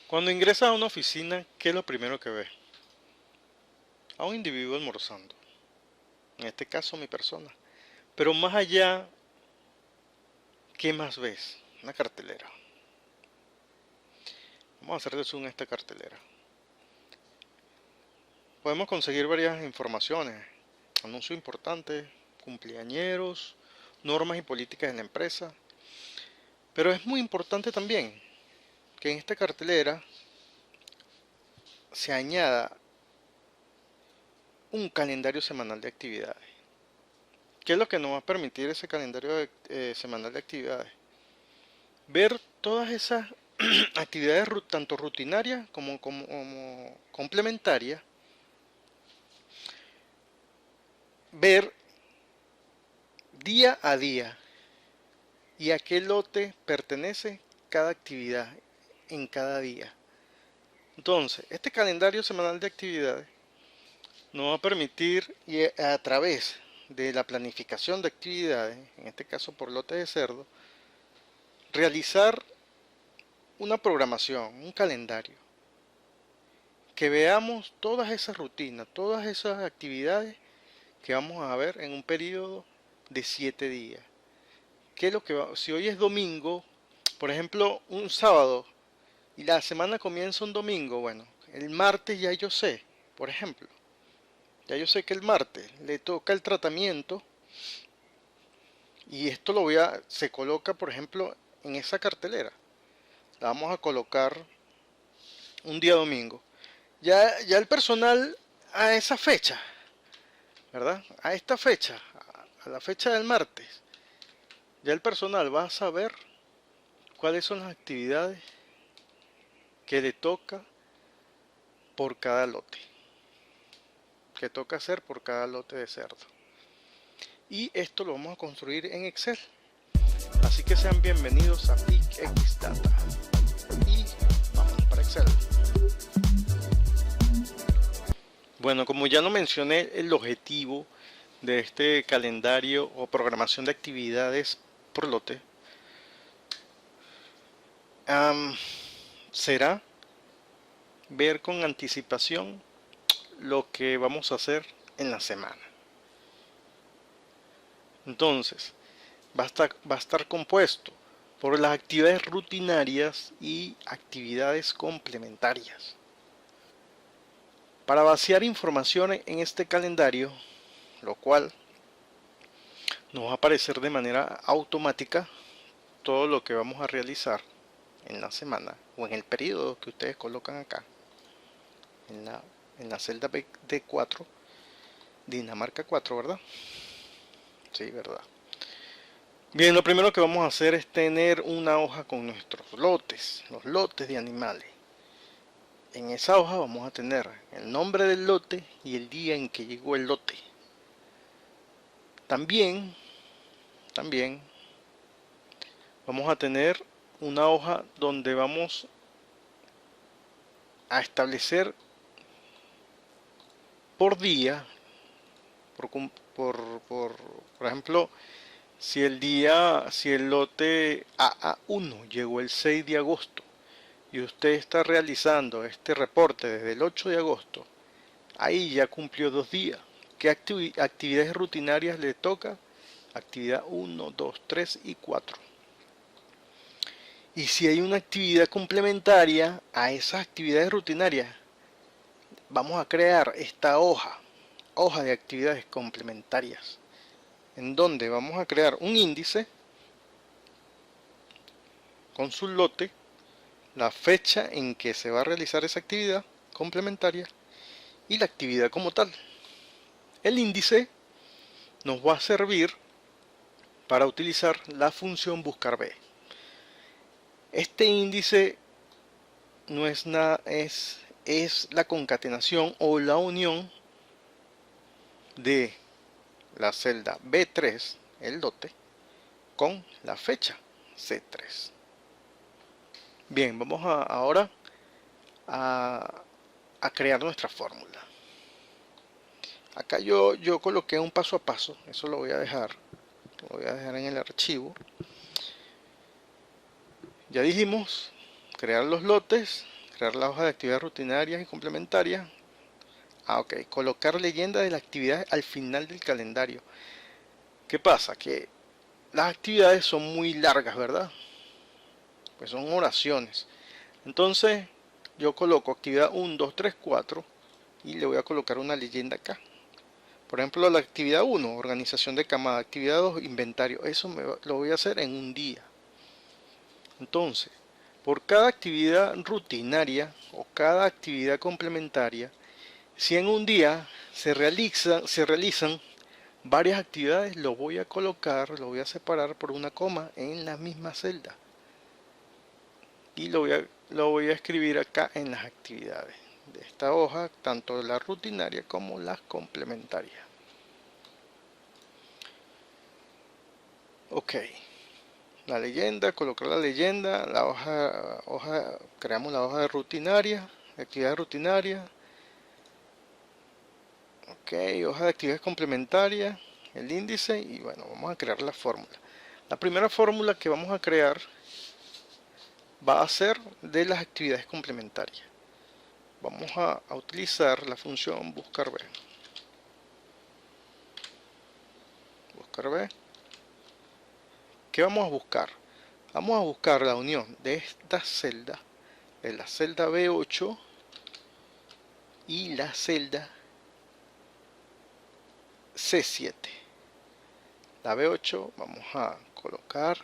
Cuando ingresas a una oficina, ¿qué es lo primero que ves? A un individuo almorzando, en este caso mi persona. Pero más allá, ¿qué más ves? Una cartelera. Vamos a hacerle zoom a esta cartelera. Podemos conseguir varias informaciones, anuncios importantes, cumpleañeros, normas y políticas en la empresa. Pero es muy importante también que en esta cartelera se añada un calendario semanal de actividades. ¿Qué es lo que nos va a permitir ese calendario semanal de actividades? Ver todas esas actividades tanto rutinarias como complementarias, ver día a día y a qué lote pertenece cada actividad en cada día. Entonces, este calendario semanal de actividades nos va a permitir, y a través de la planificación de actividades, en este caso por lote de cerdo, realizar una programación, un calendario, que veamos todas esas rutinas, todas esas actividades que vamos a ver en un periodo de 7 días. ¿Qué es lo que va? Si hoy es domingo, por ejemplo, un sábado y la semana comienza un domingo, bueno, el martes ya yo sé, por ejemplo, ya yo sé que el martes le toca el tratamiento y esto se coloca, por ejemplo, en esa cartelera. La vamos a colocar un día domingo. Ya el personal a esa fecha, ¿verdad? A esta fecha, a la fecha del martes, ya el personal va a saber cuáles son las actividades que le toca por cada lote, que toca hacer por cada lote de cerdo. Y esto lo vamos a construir en Excel. Así que sean bienvenidos a PicX Data. Y vamos para Excel. Bueno, como ya lo mencioné, el objetivo de este calendario o programación de actividades por lote será ver con anticipación lo que vamos a hacer en la semana. Entonces, va a estar compuesto por las actividades rutinarias y actividades complementarias. Para vaciar información en este calendario, lo cual nos va a aparecer de manera automática todo lo que vamos a realizar en la semana o en el periodo que ustedes colocan acá en la celda D4, Dinamarca 4, ¿verdad? Sí, ¿verdad? Bien, lo primero que vamos a hacer es tener una hoja con nuestros lotes, los lotes de animales. En esa hoja vamos a tener el nombre del lote y el día en que llegó el lote. También vamos a tener una hoja donde vamos a establecer por día, por ejemplo, si el lote AA1 llegó el 6 de agosto y usted está realizando este reporte desde el 8 de agosto, ahí ya cumplió 2 días. ¿Qué actividades rutinarias le toca? Actividad 1, 2, 3 y 4. Y si hay una actividad complementaria a esas actividades rutinarias, vamos a crear esta hoja de actividades complementarias, en donde vamos a crear un índice con su lote, la fecha en que se va a realizar esa actividad complementaria y la actividad como tal. El índice nos va a servir para utilizar la función buscar B. Este índice no es nada, es la concatenación o la unión de la celda B3, el lote, con la fecha C3. Bien, vamos ahora a crear nuestra fórmula. Acá yo coloqué un paso a paso, eso lo voy a dejar en el archivo. Ya dijimos, crear los lotes, crear la hoja de actividades rutinarias y complementarias. Ok, colocar leyenda de las actividades al final del calendario. ¿Qué pasa? Que las actividades son muy largas, ¿verdad? Pues son oraciones. Entonces yo coloco actividad 1, 2, 3, 4 y le voy a colocar una leyenda acá. Por ejemplo, la actividad 1, organización de camada. Actividad 2, inventario. Eso lo voy a hacer en un día. Entonces, por cada actividad rutinaria o cada actividad complementaria, si en un día se realizan varias actividades, lo voy a colocar, lo voy a separar por una coma en la misma celda. Y lo voy a escribir acá en las actividades de esta hoja, tanto la rutinaria como las complementarias. Ok, la leyenda, colocar la leyenda, la hoja, creamos la hoja de rutinaria, actividad rutinaria. Ok, hoja de actividades complementarias, el índice y bueno, vamos a crear la fórmula. La primera fórmula que vamos a crear va a ser de las actividades complementarias. Vamos a utilizar la función buscar B. Buscar B. ¿Qué vamos a buscar? Vamos a buscar la unión de esta celda, de la celda B8 y la celda C7. La B8 vamos a colocar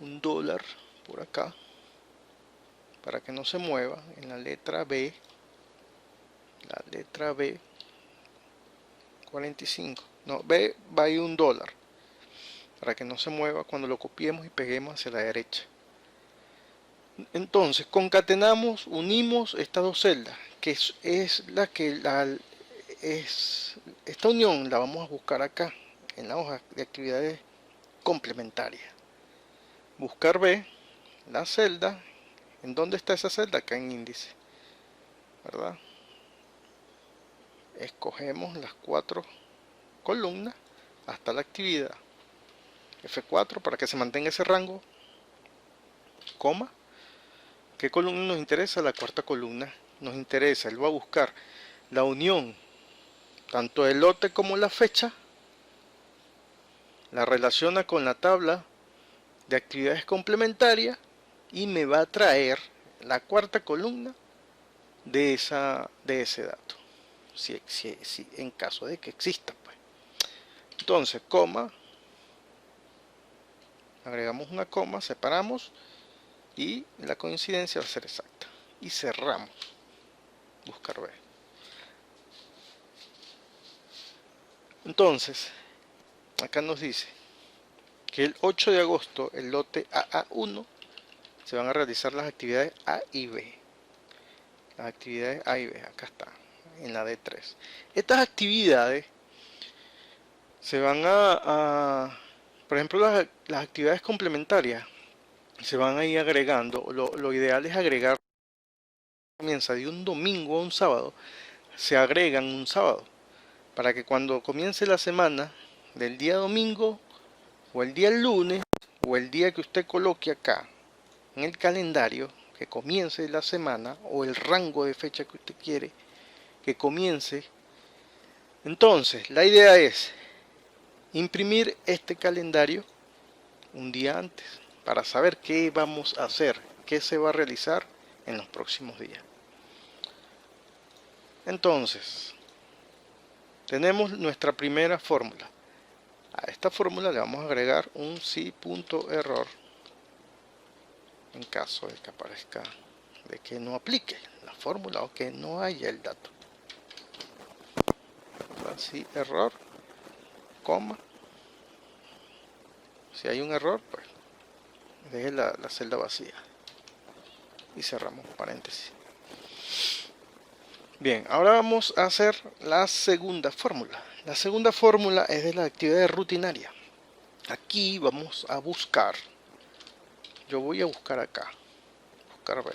un dólar por acá para que no se mueva en la letra B. La letra B 45. No, B va a ir un dólar para que no se mueva cuando lo copiemos y peguemos hacia la derecha. Entonces concatenamos, unimos estas dos celdas, que es la que esta unión la vamos a buscar acá en la hoja de actividades complementarias. Buscar B, la celda. ¿En dónde está esa celda? Acá en índice, ¿verdad? Escogemos las 4 columnas hasta la actividad. F4 para que se mantenga ese rango, coma. ¿Qué columna nos interesa? La cuarta columna nos interesa. Él va a buscar la unión tanto del lote como la fecha, la relaciona con la tabla de actividades complementarias y me va a traer la cuarta columna de ese dato, si en caso de que exista, pues. Entonces, coma, agregamos una coma, separamos y la coincidencia va a ser exacta y cerramos. Buscar B. Entonces, acá nos dice que el 8 de agosto el lote AA1 se van a realizar las actividades A y B. Las actividades A y B, acá está, en la D3. Estas actividades se van por ejemplo, las actividades complementarias se van a ir agregando. Lo ideal es agregar, comienza de un domingo a un sábado, se agregan un sábado, para que cuando comience la semana del día domingo o el día lunes o el día que usted coloque acá en el calendario, que comience la semana o el rango de fecha que usted quiere que comience. Entonces la idea es imprimir este calendario un día antes para saber qué vamos a hacer, qué se va a realizar en los próximos días. Entonces tenemos nuestra primera fórmula. A esta fórmula le vamos a agregar un si.error en caso de que aparezca de que no aplique la fórmula o que no haya el dato. Si error, coma. Si hay un error, pues deje la celda vacía y cerramos paréntesis. Bien, ahora vamos a hacer la segunda fórmula. La segunda fórmula es de la actividad rutinaria. Aquí vamos a buscar, yo voy a buscar acá, buscar B.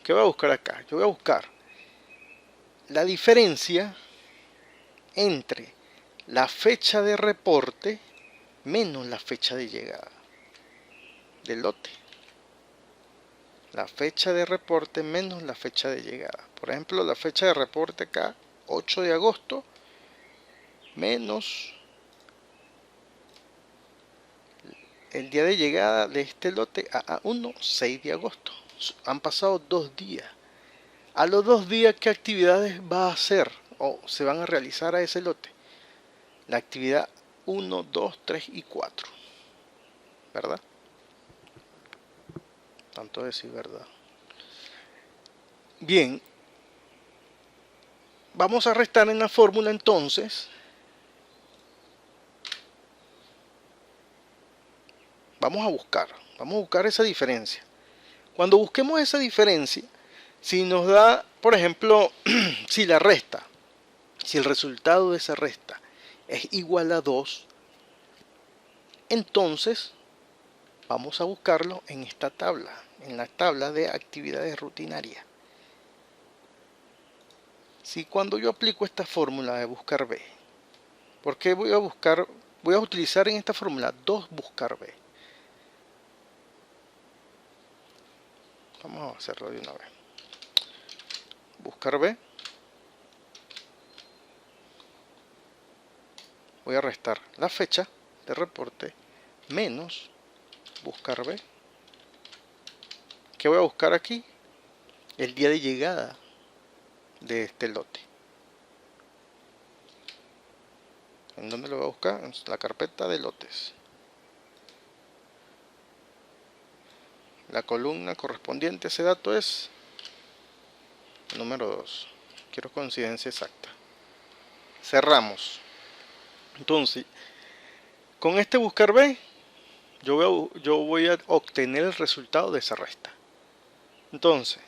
¿Qué voy a buscar acá? Yo voy a buscar la diferencia entre la fecha de reporte menos la fecha de llegada del lote. la fecha de reporte menos la fecha de llegada. Por ejemplo, la fecha de reporte acá, 8 de agosto, menos el día de llegada de este lote AA1, 6 de agosto. Han pasado 2 días. A los 2 días, ¿qué actividades va a hacer o se van a realizar a ese lote? La actividad 1, 2, 3 y 4. ¿Verdad? Tanto decir verdad. Bien. Vamos a restar en la fórmula entonces. Vamos a buscar esa diferencia. Cuando busquemos esa diferencia, si nos da, por ejemplo, si la resta, si el resultado de esa resta es igual a 2, entonces vamos a buscarlo en esta tabla, en la tabla de actividades rutinarias. Si cuando yo aplico esta fórmula de buscar B, ¿por qué voy a utilizar en esta fórmula 2 buscar B? Vamos a hacerlo de una vez. Buscar B. Voy a restar la fecha de reporte menos buscar B. ¿Qué voy a buscar aquí? El día de llegada de este lote. ¿En dónde lo voy a buscar? En la carpeta de lotes. La columna correspondiente a ese dato es número 2. Quiero coincidencia exacta. Cerramos. Entonces, con este buscar B, yo voy a obtener el resultado de esa resta. Entonces,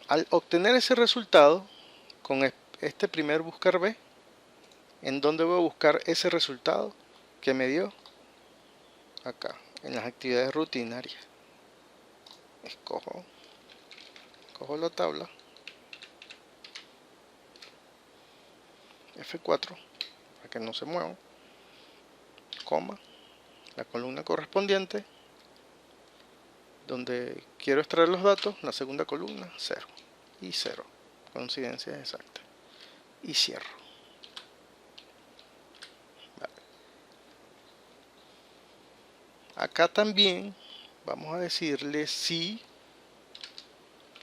al obtener ese resultado, con este primer buscar B, ¿en dónde voy a buscar ese resultado que me dio? Acá, en las actividades rutinarias. Cojo la tabla F4 para que no se muevan, coma, la columna correspondiente donde quiero extraer los datos, la segunda columna, 0 y 0, coincidencia exacta, y cierro. Vale. Acá también vamos a decirle si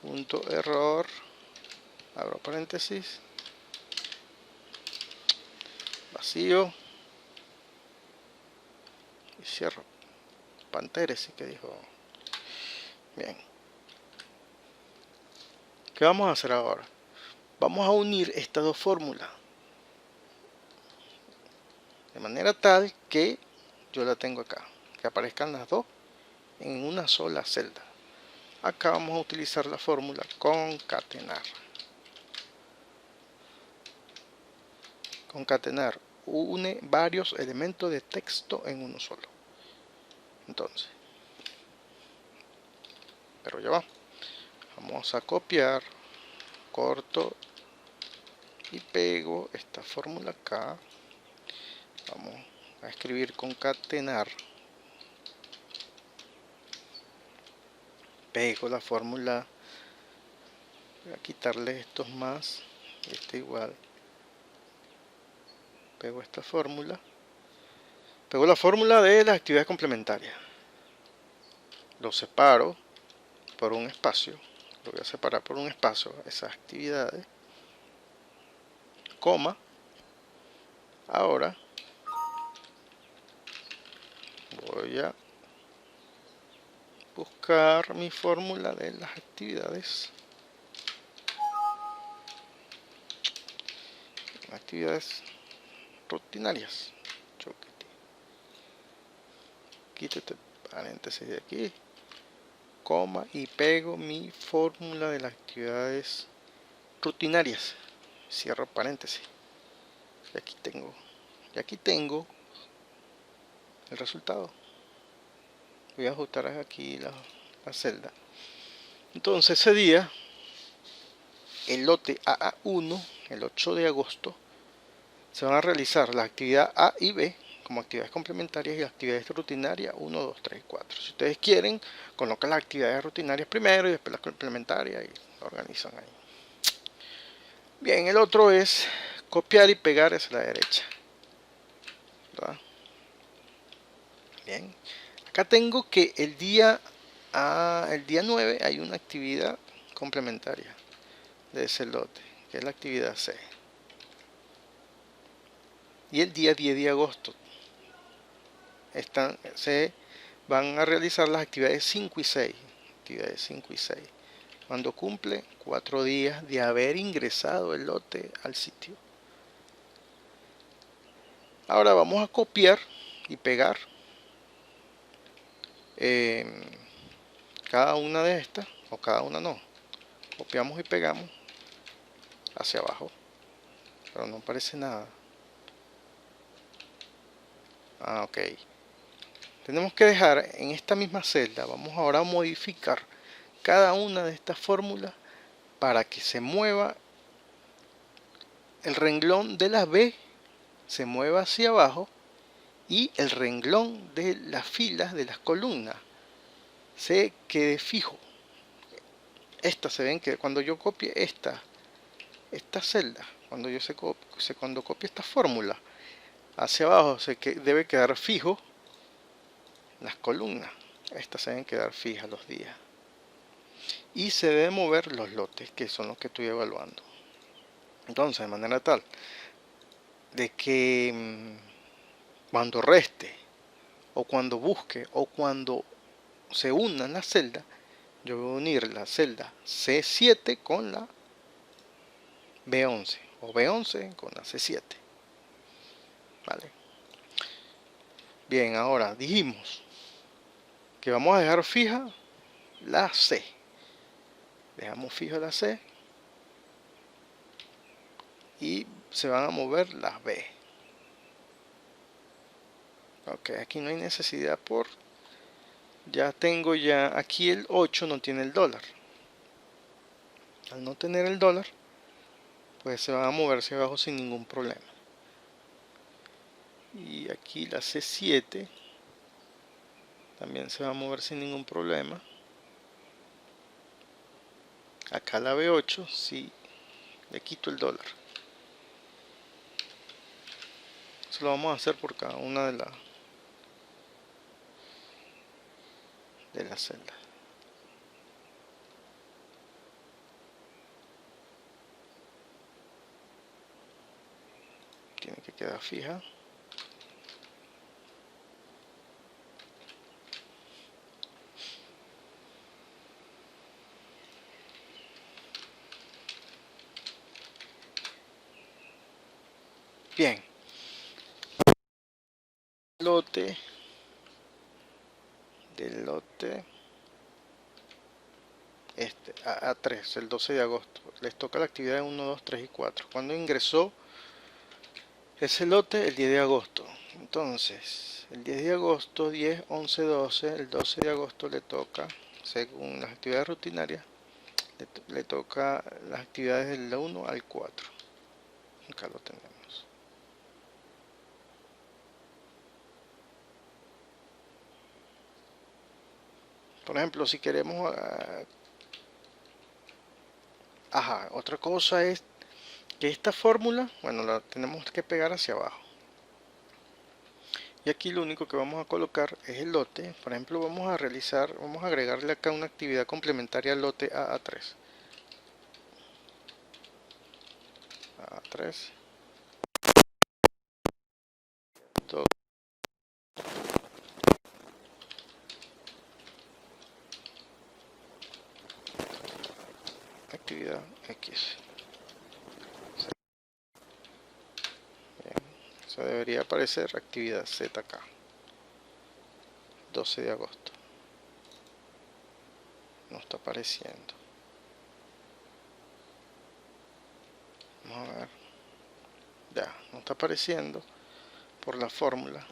punto error, abro paréntesis, vacío y cierro paréntesis, que dijo. Bien, ¿qué vamos a hacer ahora? Vamos a unir estas dos fórmulas de manera tal que yo la tengo acá, que aparezcan las dos en una sola celda. Acá vamos a utilizar la fórmula concatenar. Concatenar une varios elementos de texto en uno solo. Entonces, pero ya va. Vamos a copiar, corto y pego esta fórmula acá. Vamos a escribir concatenar. Pego la fórmula. Voy a quitarle estos más. Este igual. Pego esta fórmula. Pego la fórmula de las actividades complementarias. Lo separo por un espacio. Lo voy a separar por un espacio esas actividades. Coma. Ahora voy a buscar mi fórmula de las actividades. Actividades rutinarias. Quítate paréntesis de aquí, coma, y pego mi fórmula de las actividades rutinarias. Cierro paréntesis. Y aquí tengo el resultado. Voy a ajustar aquí la celda. Entonces ese día, el lote AA1, el 8 de agosto, se van a realizar la actividad A y B como actividades complementarias y actividades rutinarias 1, 2, 3 y 4. Si ustedes quieren, colocan las actividades rutinarias primero y después las complementarias y lo organizan ahí. Bien, el otro es copiar y pegar hacia la derecha, ¿verdad? Bien, acá tengo que el día 9 hay una actividad complementaria de ese lote, que es la actividad C. Y el día 10 de agosto se van a realizar las actividades 5 y 6. Actividades 5 y 6. Cuando cumple 4 días de haber ingresado el lote al sitio. Ahora vamos a copiar y pegar cada una de estas, o cada una no. Copiamos y pegamos hacia abajo, pero no aparece nada. Ok. Tenemos que dejar en esta misma celda, vamos ahora a modificar cada una de estas fórmulas para que se mueva el renglón de la B, se mueva hacia abajo y el renglón de las filas de las columnas se quede fijo. Estas se ven que cuando yo copie esta celda, cuando copie esta fórmula hacia abajo debe quedar fijo las columnas. Estas se deben quedar fijas los días. Y se deben mover los lotes, que son los que estoy evaluando. Entonces, de manera tal de que cuando reste, o cuando busque, o cuando se unan las celdas, yo voy a unir la celda C7 con la B11, o B11 con la C7. ¿Vale? Bien, ahora dijimos que vamos a dejar fija la C. Dejamos fija la C y se van a mover las B. Ok, aquí no hay necesidad ya tengo aquí el 8 no tiene el dólar. Al no tener el dólar, pues se van a mover hacia abajo sin ningún problema. Y aquí la C7 también se va a mover sin ningún problema. Acá la B8 sí le quito el dólar. Eso lo vamos a hacer por cada una de las celdas. Tiene que quedar fija. Bien. Del lote A3, el 12 de agosto. Les toca la actividad 1, 2, 3 y 4. Cuando ingresó ese lote? El 10 de agosto. Entonces, el 10 de agosto, 10, 11, 12. El 12 de agosto le toca, según las actividades rutinarias, le toca las actividades del 1 al 4. Acá lo tenemos. Por ejemplo, si queremos... otra cosa es que esta fórmula, bueno, la tenemos que pegar hacia abajo. Y aquí lo único que vamos a colocar es el lote. Por ejemplo, vamos a agregarle acá una actividad complementaria al lote AA3. AA3. Todo. Actividad X. Bien. Eso debería aparecer actividad Z acá. 12 de agosto. No está apareciendo. Vamos a ver. Ya, no está apareciendo por la fórmula.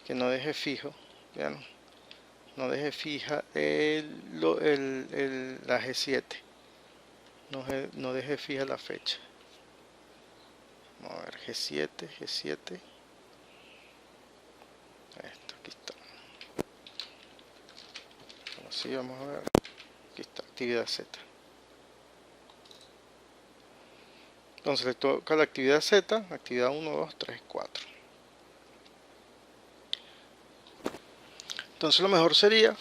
Que no deje fijo. Ya no deje fija la G7. No deje fija la fecha. Vamos a ver, G7. Sí, vamos a ver. Aquí está, actividad Z. Entonces le toca la actividad Z, actividad 1, 2, 3, 4. Entonces lo mejor sería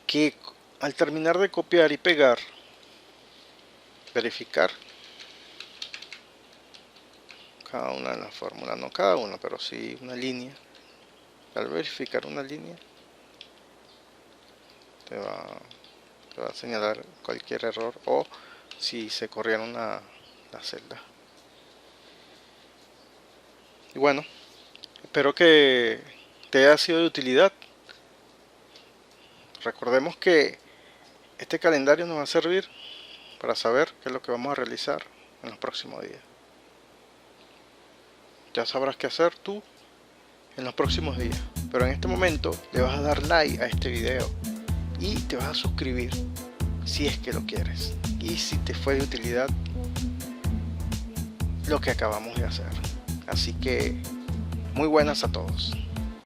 que al terminar de copiar y pegar, verificar cada una de las fórmulas, no cada una, pero sí una línea. Al verificar una línea te va a señalar cualquier error o si se corrieron la celda. Y bueno, espero que te haya sido de utilidad. Recordemos que este calendario nos va a servir para saber qué es lo que vamos a realizar en los próximos días. Ya sabrás qué hacer tú en los próximos días, pero en este momento le vas a dar like a este video y te vas a suscribir si es que lo quieres y si te fue de utilidad lo que acabamos de hacer. Así que muy buenas a todos.